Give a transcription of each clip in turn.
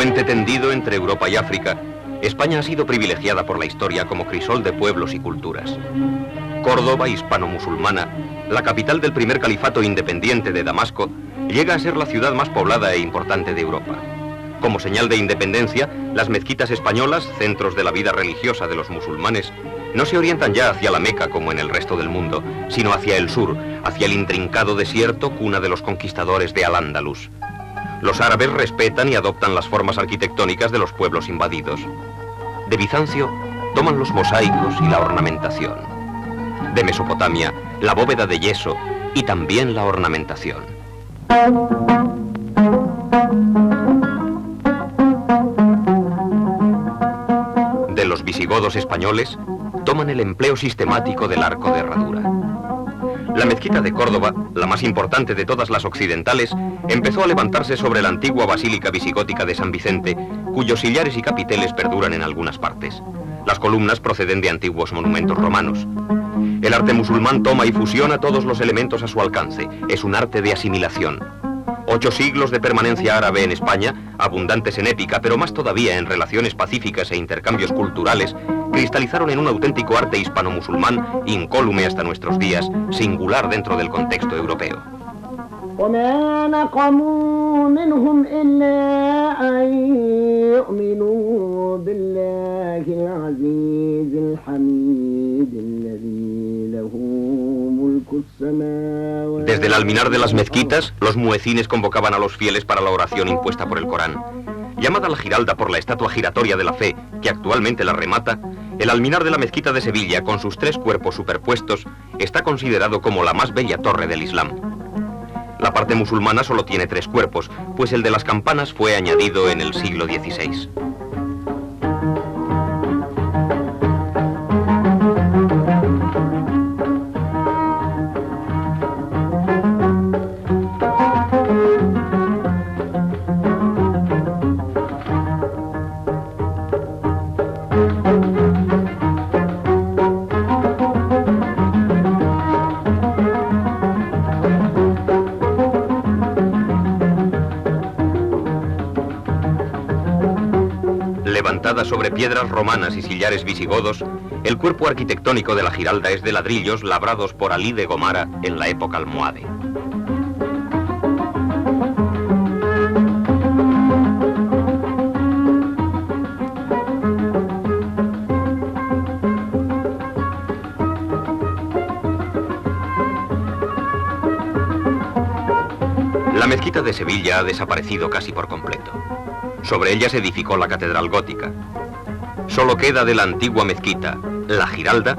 puente tendido entre Europa y África, España ha sido privilegiada por la historia como crisol de pueblos y culturas. Córdoba, hispano-musulmana, la capital del primer califato independiente de Damasco, llega a ser la ciudad más poblada e importante de Europa. Como señal de independencia, las mezquitas españolas, centros de la vida religiosa de los musulmanes, no se orientan ya hacia la Meca como en el resto del mundo, sino hacia el sur, hacia el intrincado desierto, cuna de los conquistadores de Al-Ándalus. Los árabes respetan y adoptan las formas arquitectónicas de los pueblos invadidos. De Bizancio toman los mosaicos y la ornamentación. De Mesopotamia, la bóveda de yeso y también la ornamentación. De los visigodos españoles, toman el empleo sistemático del arco de herradura. La mezquita de Córdoba, la más importante de todas las occidentales, empezó a levantarse sobre la antigua basílica visigótica de San Vicente, cuyos sillares y capiteles perduran en algunas partes. Las columnas proceden de antiguos monumentos romanos. El arte musulmán toma y fusiona todos los elementos a su alcance. Es un arte de asimilación. 8 siglos de permanencia árabe en España, abundantes en épica, pero más todavía en relaciones pacíficas e intercambios culturales, cristalizaron en un auténtico arte hispano-musulmán, incólume hasta nuestros días, singular dentro del contexto europeo. وما نقموا منهم إلا أن يؤمنوا بالله العزيز الحميد الذي له ملك السماوات. Desde el alminar de las mezquitas, los muecines convocaban a los fieles para la oración impuesta por el Corán. Llamada la Giralda por la estatua giratoria de la fe, que actualmente la remata, el alminar de la mezquita de Sevilla, con sus 3 cuerpos superpuestos, está considerado como la más bella torre del Islam. La parte musulmana solo tiene 3 cuerpos, pues el de las campanas fue añadido en el siglo XVI. Levantada sobre piedras romanas y sillares visigodos, el cuerpo arquitectónico de la Giralda es de ladrillos labrados por Alí de Gomara en la época almohade. La mezquita de Sevilla ha desaparecido casi por completo. Sobre ella se edificó la catedral gótica. Solo queda de la antigua mezquita la Giralda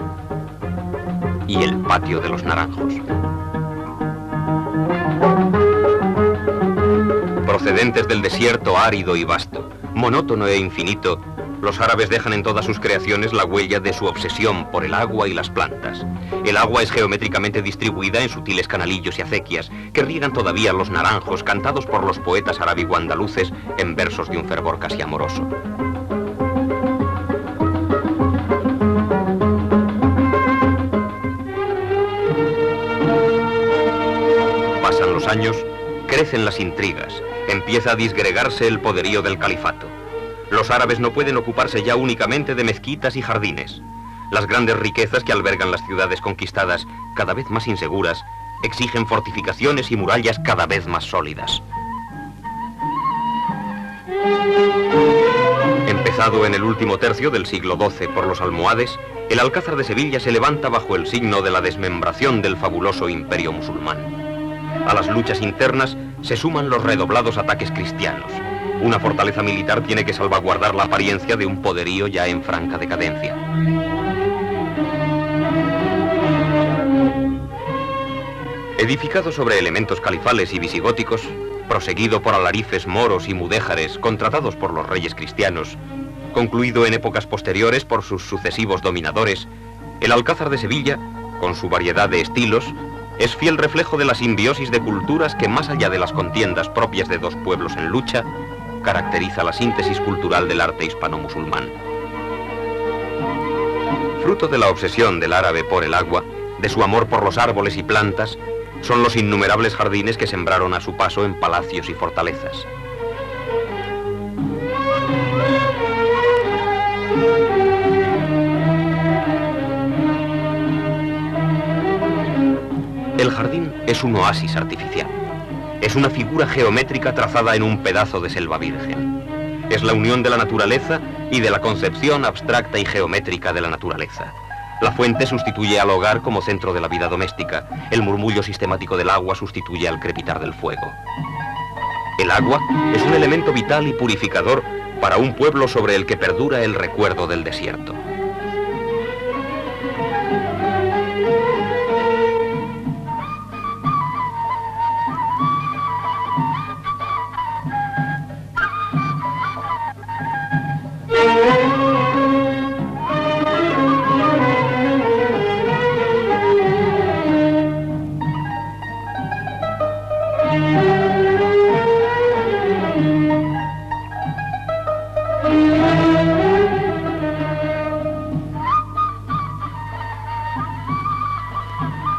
y el patio de los Naranjos. Procedentes del desierto árido y vasto, monótono e infinito, los árabes dejan en todas sus creaciones la huella de su obsesión por el agua y las plantas. El agua es geométricamente distribuida en sutiles canalillos y acequias que riegan todavía los naranjos cantados por los poetas arábigo-andaluces en versos de un fervor casi amoroso. Pasan los años, crecen las intrigas, empieza a disgregarse el poderío del califato. Los árabes no pueden ocuparse ya únicamente de mezquitas y jardines. Las grandes riquezas que albergan las ciudades conquistadas, cada vez más inseguras, exigen fortificaciones y murallas cada vez más sólidas. Empezado en el último tercio del siglo XII por los almohades, el Alcázar de Sevilla se levanta bajo el signo de la desmembración del fabuloso imperio musulmán. A las luchas internas se suman los redoblados ataques cristianos. Una fortaleza militar tiene que salvaguardar la apariencia de un poderío ya en franca decadencia. Edificado sobre elementos califales y visigóticos, proseguido por alarifes moros y mudéjares contratados por los reyes cristianos, concluido en épocas posteriores por sus sucesivos dominadores, el Alcázar de Sevilla, con su variedad de estilos, es fiel reflejo de la simbiosis de culturas que, más allá de las contiendas propias de 2 pueblos en lucha, caracteriza la síntesis cultural del arte hispano-musulmán. Fruto de la obsesión del árabe por el agua, de su amor por los árboles y plantas, son los innumerables jardines que sembraron a su paso en palacios y fortalezas. un oasis artificial. Es una figura geométrica trazada en un pedazo de selva virgen. Es la unión de la naturaleza y de la concepción abstracta y geométrica de la naturaleza. La fuente sustituye al hogar como centro de la vida doméstica. El murmullo sistemático del agua sustituye al crepitar del fuego. El agua es un elemento vital y purificador para un pueblo sobre el que perdura el recuerdo del desierto.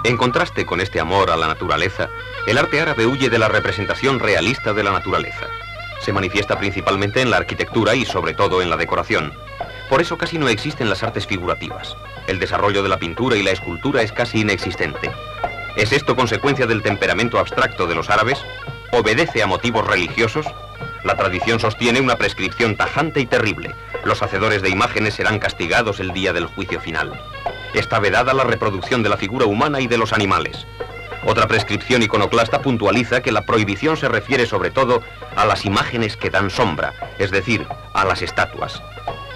En contraste con este amor a la naturaleza, el arte árabe huye de la representación realista de la naturaleza. Se manifiesta principalmente en la arquitectura y sobre todo en la decoración. Por eso casi no existen las artes figurativas. El desarrollo de la pintura y la escultura es casi inexistente. ¿Es esto consecuencia del temperamento abstracto de los árabes? ¿Obedece a motivos religiosos? La tradición sostiene una prescripción tajante y terrible. Los hacedores de imágenes serán castigados el día del juicio final. Está vedada la reproducción de la figura humana y de los animales. Otra prescripción iconoclasta puntualiza que la prohibición se refiere sobre todo a las imágenes que dan sombra, es decir, a las estatuas.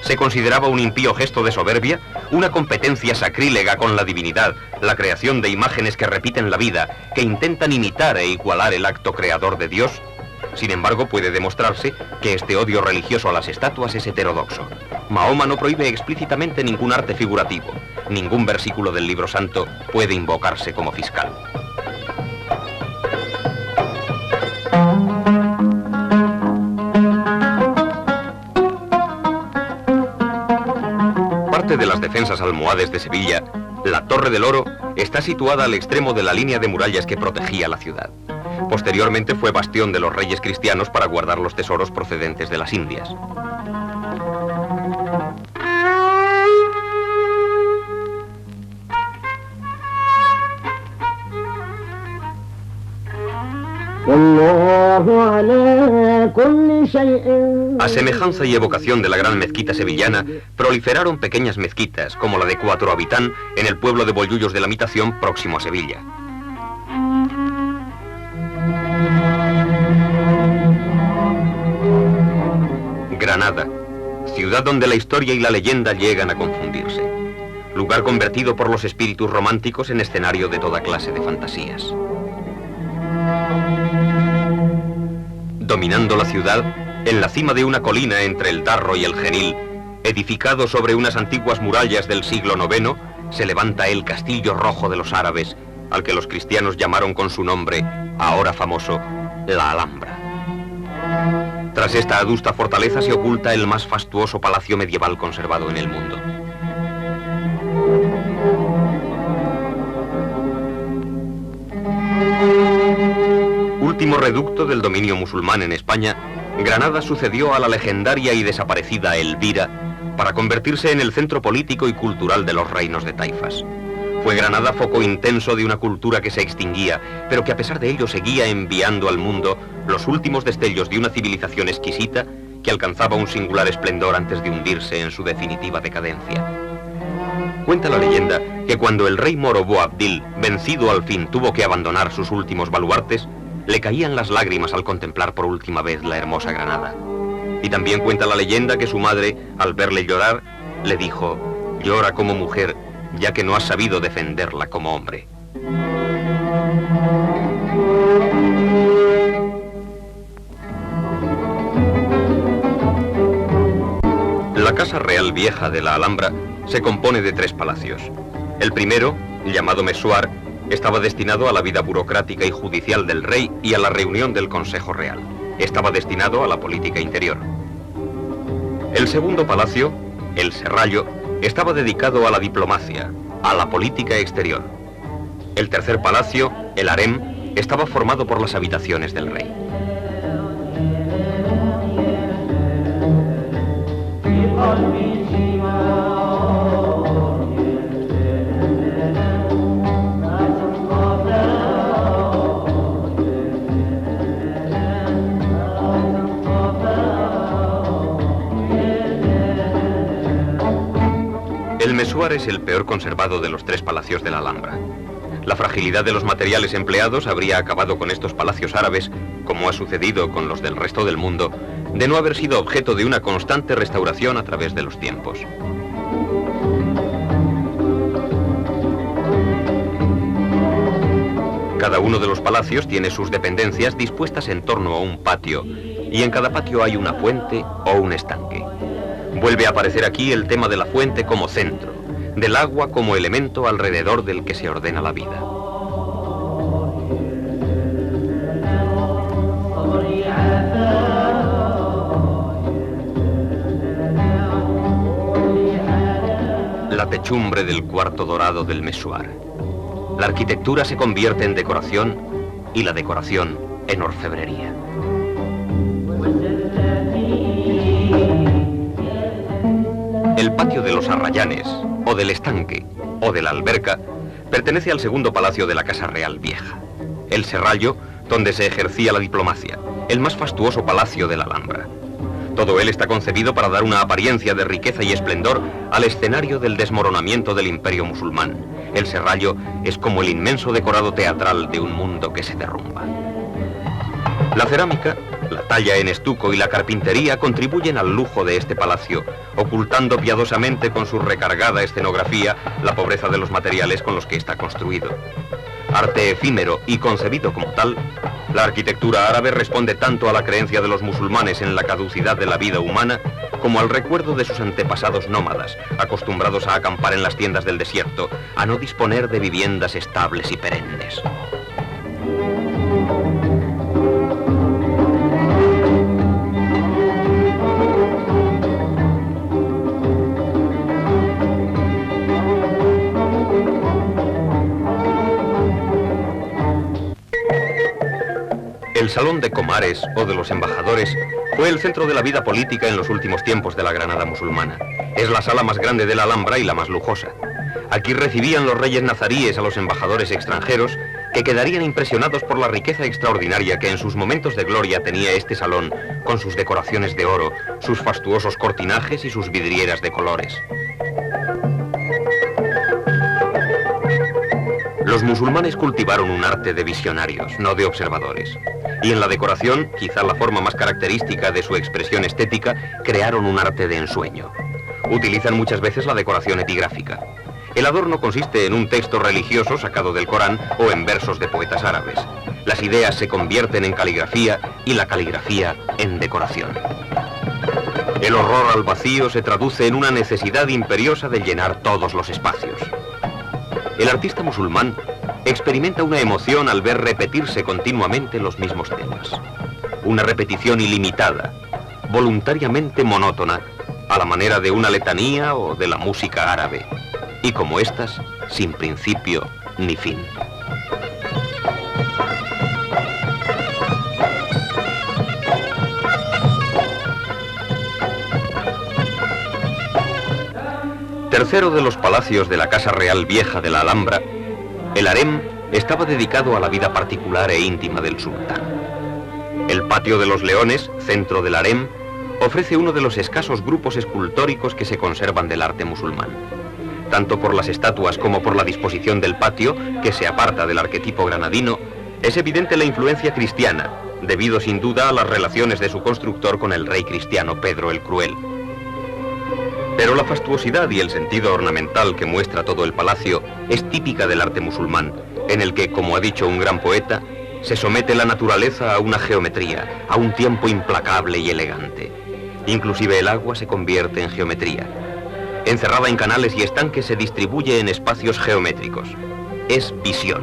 Se consideraba un impío gesto de soberbia, una competencia sacrílega con la divinidad, la creación de imágenes que repiten la vida, que intentan imitar e igualar el acto creador de Dios. Sin embargo, puede demostrarse que este odio religioso a las estatuas es heterodoxo. Mahoma no prohíbe explícitamente ningún arte figurativo. Ningún versículo del libro santo puede invocarse como fiscal. Parte de las defensas almohades de Sevilla, la Torre del Oro está situada al extremo de la línea de murallas que protegía la ciudad. Posteriormente fue bastión de los reyes cristianos para guardar los tesoros procedentes de las Indias. A semejanza y evocación de la gran mezquita sevillana, proliferaron pequeñas mezquitas, como la de Cuatro Habitán, en el pueblo de Bollullos de la Mitación, próximo a Sevilla. Granada, ciudad donde la historia y la leyenda llegan a confundirse. Lugar convertido por los espíritus románticos en escenario de toda clase de fantasías. Dominando la ciudad, en la cima de una colina entre el Darro y el Genil, edificado sobre unas antiguas murallas del siglo IX, se levanta el Castillo Rojo de los Árabes, al que los cristianos llamaron con su nombre, ahora famoso, la Alhambra. Tras esta adusta fortaleza se oculta el más fastuoso palacio medieval conservado en el mundo. Último reducto del dominio musulmán en España, Granada sucedió a la legendaria y desaparecida Elvira para convertirse en el centro político y cultural de los reinos de taifas. Fue Granada foco intenso de una cultura que se extinguía, pero que a pesar de ello seguía enviando al mundo los últimos destellos de una civilización exquisita que alcanzaba un singular esplendor antes de hundirse en su definitiva decadencia. Cuenta la leyenda que cuando el rey moro Boabdil, vencido al fin, tuvo que abandonar sus últimos baluartes, le caían las lágrimas al contemplar por última vez la hermosa Granada. Y también cuenta la leyenda que su madre, al verle llorar, le dijo: «Llora como mujer, ya que no has sabido defenderla como hombre». La Casa Real Vieja de la Alhambra se compone de 3 palacios. El primero, llamado Mesuar, estaba destinado a la vida burocrática y judicial del rey y a la reunión del Consejo Real. Estaba destinado a la política interior. El segundo palacio, el Serrallo, estaba dedicado a la diplomacia, a la política exterior. El tercer palacio, el Harem, estaba formado por las habitaciones del rey. Messuar es el peor conservado de los 3 palacios de la Alhambra. La fragilidad de los materiales empleados habría acabado con estos palacios árabes, como ha sucedido con los del resto del mundo, de no haber sido objeto de una constante restauración a través de los tiempos. Cada uno de los palacios tiene sus dependencias dispuestas en torno a un patio, y en cada patio hay una fuente o un estanque. Vuelve a aparecer aquí el tema de la fuente como centro, del agua como elemento alrededor del que se ordena la vida. La techumbre del cuarto dorado del Messuar. La arquitectura se convierte en decoración y la decoración en orfebrería. El patio de los arrayanes, o del estanque, o de la alberca, pertenece al segundo palacio de la Casa Real Vieja. El Serrallo, donde se ejercía la diplomacia, el más fastuoso palacio de la Alhambra. Todo él está concebido para dar una apariencia de riqueza y esplendor al escenario del desmoronamiento del imperio musulmán. El Serrallo es como el inmenso decorado teatral de un mundo que se derrumba. La cerámica, la talla en estuco y la carpintería contribuyen al lujo de este palacio, ocultando piadosamente con su recargada escenografía la pobreza de los materiales con los que está construido. Arte efímero y concebido como tal, la arquitectura árabe responde tanto a la creencia de los musulmanes en la caducidad de la vida humana como al recuerdo de sus antepasados nómadas, acostumbrados a acampar en las tiendas del desierto, a no disponer de viviendas estables y perennes. El Salón de Comares o de los Embajadores fue el centro de la vida política en los últimos tiempos de la Granada musulmana. Es la sala más grande de la Alhambra y la más lujosa. Aquí recibían los reyes nazaríes a los embajadores extranjeros que quedarían impresionados por la riqueza extraordinaria que en sus momentos de gloria tenía este salón, con sus decoraciones de oro, sus fastuosos cortinajes y sus vidrieras de colores. Los musulmanes cultivaron un arte de visionarios, no de observadores. Y en la decoración, quizá la forma más característica de su expresión estética, crearon un arte de ensueño. Utilizan muchas veces la decoración epigráfica. El adorno consiste en un texto religioso sacado del Corán o en versos de poetas árabes. Las ideas se convierten en caligrafía y la caligrafía en decoración. El horror al vacío se traduce en una necesidad imperiosa de llenar todos los espacios. El artista musulmán experimenta una emoción al ver repetirse continuamente los mismos temas. Una repetición ilimitada, voluntariamente monótona, a la manera de una letanía o de la música árabe, y como estas, sin principio ni fin. Tercero de los palacios de la Casa Real Vieja de la Alhambra, el harem estaba dedicado a la vida particular e íntima del sultán. El patio de los leones, centro del harem, ofrece uno de los escasos grupos escultóricos que se conservan del arte musulmán. Tanto por las estatuas como por la disposición del patio, que se aparta del arquetipo granadino, es evidente la influencia cristiana, debido sin duda a las relaciones de su constructor con el rey cristiano Pedro el Cruel. Pero la fastuosidad y el sentido ornamental que muestra todo el palacio es típica del arte musulmán, en el que, como ha dicho un gran poeta, se somete la naturaleza a una geometría, a un tiempo implacable y elegante. Inclusive el agua se convierte en geometría. Encerrada en canales y estanques se distribuye en espacios geométricos. Es visión,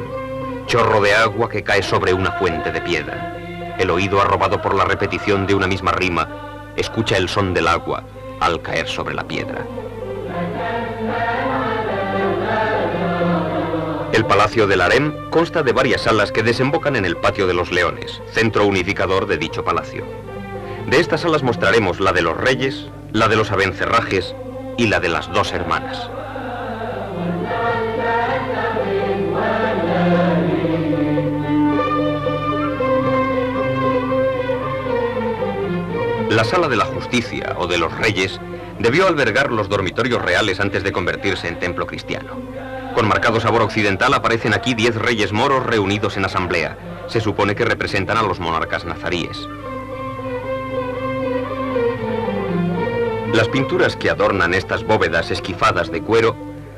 chorro de agua que cae sobre una fuente de piedra. El oído, arrobado por la repetición de una misma rima, escucha el son del agua al caer sobre la piedra. El Palacio del Harem consta de varias salas que desembocan en el Patio de los Leones, centro unificador de dicho palacio. De estas salas mostraremos la de los reyes, la de los abencerrajes y la de las dos hermanas. La Sala de la Justicia o de los Reyes debió albergar los dormitorios reales antes de convertirse en templo cristiano. Con marcado sabor occidental aparecen aquí 10 reyes moros reunidos en asamblea. Se supone que representan a los monarcas nazaríes. Las pinturas que adornan estas bóvedas esquifadas de cuero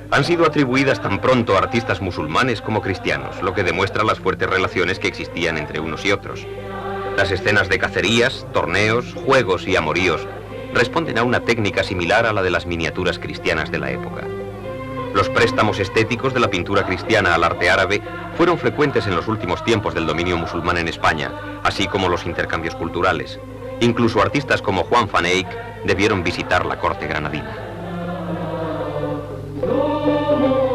han sido atribuidas tan pronto a artistas musulmanes como cristianos, lo que demuestra las fuertes relaciones que existían entre unos y otros. Las escenas de cacerías, torneos, juegos y amoríos responden a una técnica similar a la de las miniaturas cristianas de la época. Los préstamos estéticos de la pintura cristiana al arte árabe fueron frecuentes en los últimos tiempos del dominio musulmán en España, así como los intercambios culturales. Incluso artistas como Juan van Eyck debieron visitar la corte granadina.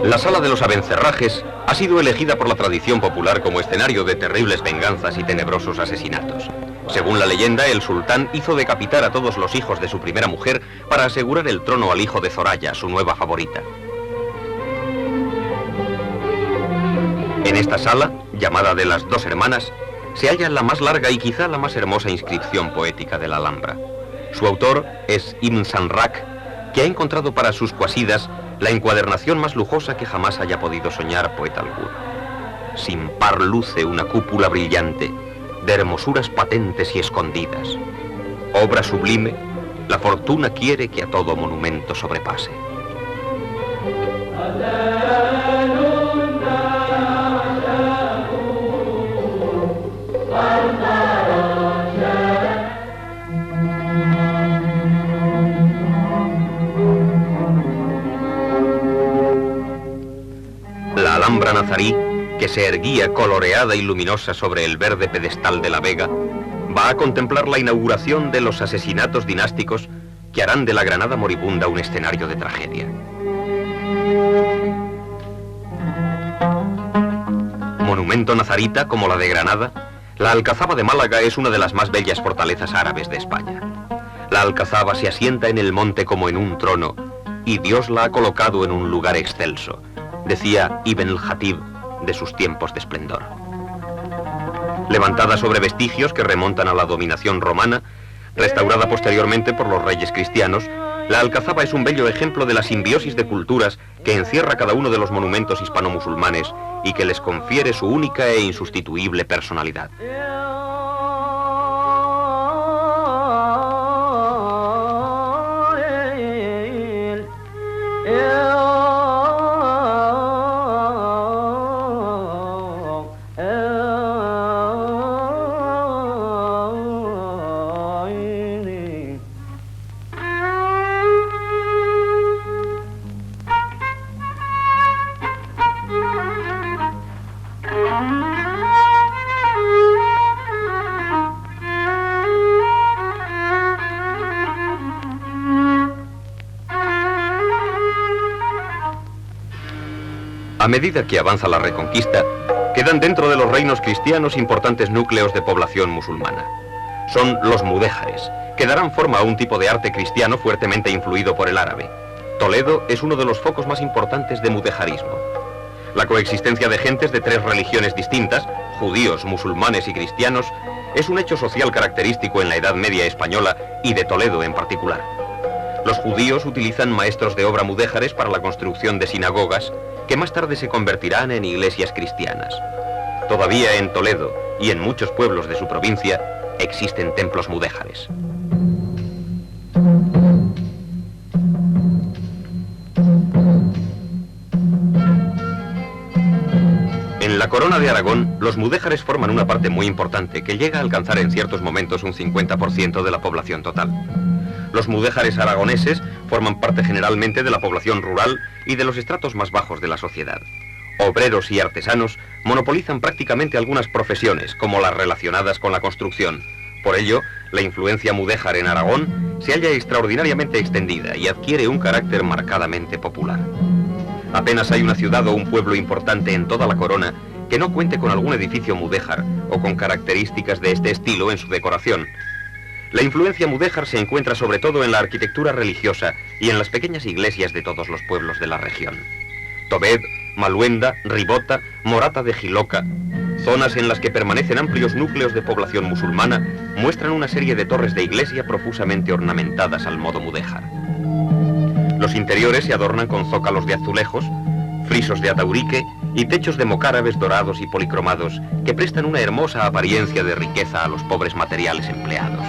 La Sala de los Abencerrajes ha sido elegida por la tradición popular como escenario de terribles venganzas y tenebrosos asesinatos. Según la leyenda, el sultán hizo decapitar a todos los hijos de su primera mujer para asegurar el trono al hijo de Zoraya, su nueva favorita. En esta sala, llamada de las Dos Hermanas, se halla la más larga y quizá la más hermosa inscripción poética de la Alhambra. Su autor es Ibn Sanrak, que ha encontrado para sus cuasidas la encuadernación más lujosa que jamás haya podido soñar poeta alguno. Sin par luce una cúpula brillante, de hermosuras patentes y escondidas. Obra sublime, la fortuna quiere que a todo monumento sobrepase. La Alhambra nazarí, que se erguía coloreada y luminosa sobre el verde pedestal de la Vega, va a contemplar la inauguración de los asesinatos dinásticos que harán de la Granada moribunda un escenario de tragedia. Monumento nazarita como la de Granada, la Alcazaba de Málaga es una de las más bellas fortalezas árabes de España. La Alcazaba se asienta en el monte como en un trono, y Dios la ha colocado en un lugar excelso, decía Ibn el-Jatib de sus tiempos de esplendor. Levantada sobre vestigios que remontan a la dominación romana, restaurada posteriormente por los reyes cristianos, la Alcazaba es un bello ejemplo de la simbiosis de culturas que encierra cada uno de los monumentos hispano-musulmanes y que les confiere su única e insustituible personalidad. A medida que avanza la Reconquista, quedan dentro de los reinos cristianos importantes núcleos de población musulmana. Son los mudéjares, que darán forma a un tipo de arte cristiano fuertemente influido por el árabe. Toledo es uno de los focos más importantes de mudéjarismo. La coexistencia de gentes de 3 religiones distintas, judíos, musulmanes y cristianos, es un hecho social característico en la Edad Media española y de Toledo en particular. Los judíos utilizan maestros de obra mudéjares para la construcción de sinagogas, que más tarde se convertirán en iglesias cristianas. Todavía en Toledo y en muchos pueblos de su provincia existen templos mudéjares. En la Corona de Aragón, los mudéjares forman una parte muy importante que llega a alcanzar en ciertos momentos un 50% de la población total. Los mudéjares aragoneses forman parte generalmente de la población rural y de los estratos más bajos de la sociedad. Obreros y artesanos monopolizan prácticamente algunas profesiones, como las relacionadas con la construcción. Por ello, la influencia mudéjar en Aragón se halla extraordinariamente extendida y adquiere un carácter marcadamente popular. Apenas hay una ciudad o un pueblo importante en toda la corona que no cuente con algún edificio mudéjar o con características de este estilo en su decoración. La influencia mudéjar se encuentra sobre todo en la arquitectura religiosa y en las pequeñas iglesias de todos los pueblos de la región. Tobed, Maluenda, Ribota, Morata de Jiloca, Zonas en las que permanecen amplios núcleos de población musulmana muestran una serie de torres de iglesia profusamente ornamentadas al modo mudéjar. Los interiores se adornan con zócalos de azulejos, frisos de ataurique y techos de mocárabes dorados y policromados que prestan una hermosa apariencia de riqueza a los pobres materiales empleados.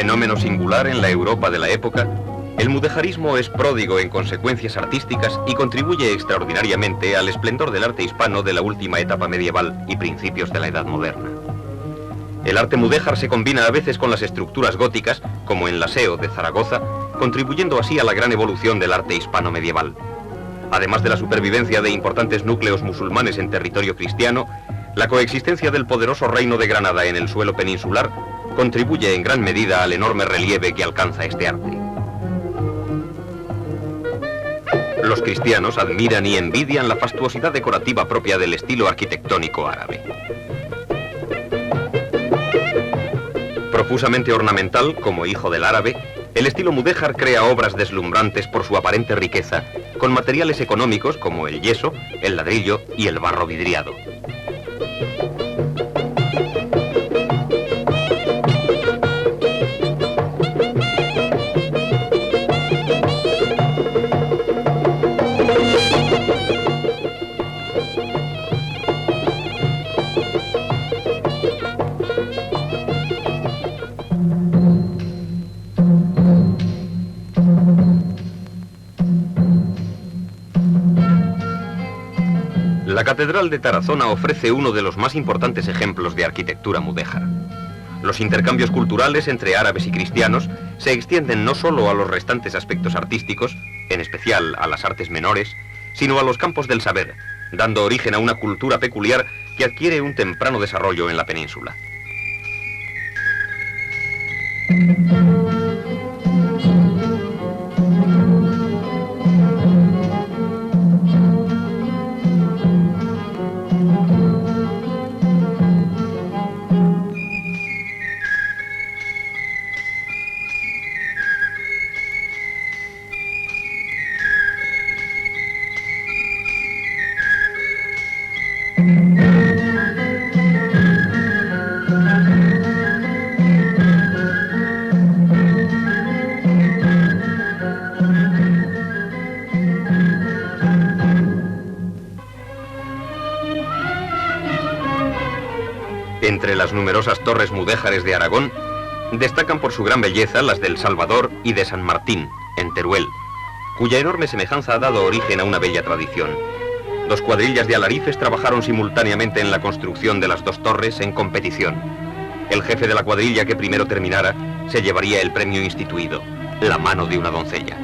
Fenómeno singular en la Europa de la época, el mudéjarismo es pródigo en consecuencias artísticas y contribuye extraordinariamente al esplendor del arte hispano de la última etapa medieval y principios de la Edad Moderna. El arte mudéjar se combina a veces con las estructuras góticas, como en la SEO de Zaragoza, contribuyendo así a la gran evolución del arte hispano medieval. Además de la supervivencia de importantes núcleos musulmanes en territorio cristiano, la coexistencia del poderoso reino de Granada en el suelo peninsular contribuye en gran medida al enorme relieve que alcanza este arte. Los cristianos admiran y envidian la fastuosidad decorativa propia del estilo arquitectónico árabe. Profusamente ornamental, como hijo del árabe, el estilo mudéjar crea obras deslumbrantes por su aparente riqueza, con materiales económicos como el yeso, el ladrillo y el barro vidriado. La Catedral de Tarazona ofrece uno de los más importantes ejemplos de arquitectura mudéjar. Los intercambios culturales entre árabes y cristianos se extienden no solo a los restantes aspectos artísticos, en especial a las artes menores, sino a los campos del saber, dando origen a una cultura peculiar que adquiere un temprano desarrollo en la península. Entre las numerosas torres mudéjares de Aragón, destacan por su gran belleza las del Salvador y de San Martín, en Teruel, cuya enorme semejanza ha dado origen a una bella tradición. Dos cuadrillas de alarifes trabajaron simultáneamente en la construcción de las dos torres en competición. El jefe de la cuadrilla que primero terminara se llevaría el premio instituido, la mano de una doncella.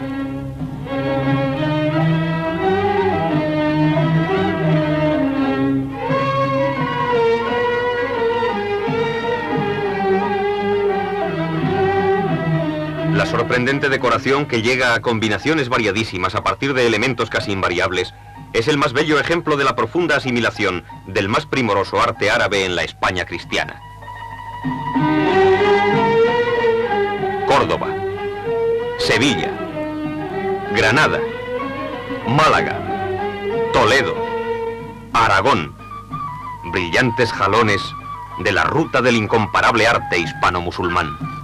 La sorprendente decoración, que llega a combinaciones variadísimas a partir de elementos casi invariables, es el más bello ejemplo de la profunda asimilación del más primoroso arte árabe en la España cristiana. Córdoba, Sevilla, Granada, Málaga, Toledo, Aragón, brillantes jalones de la ruta del incomparable arte hispano-musulmán.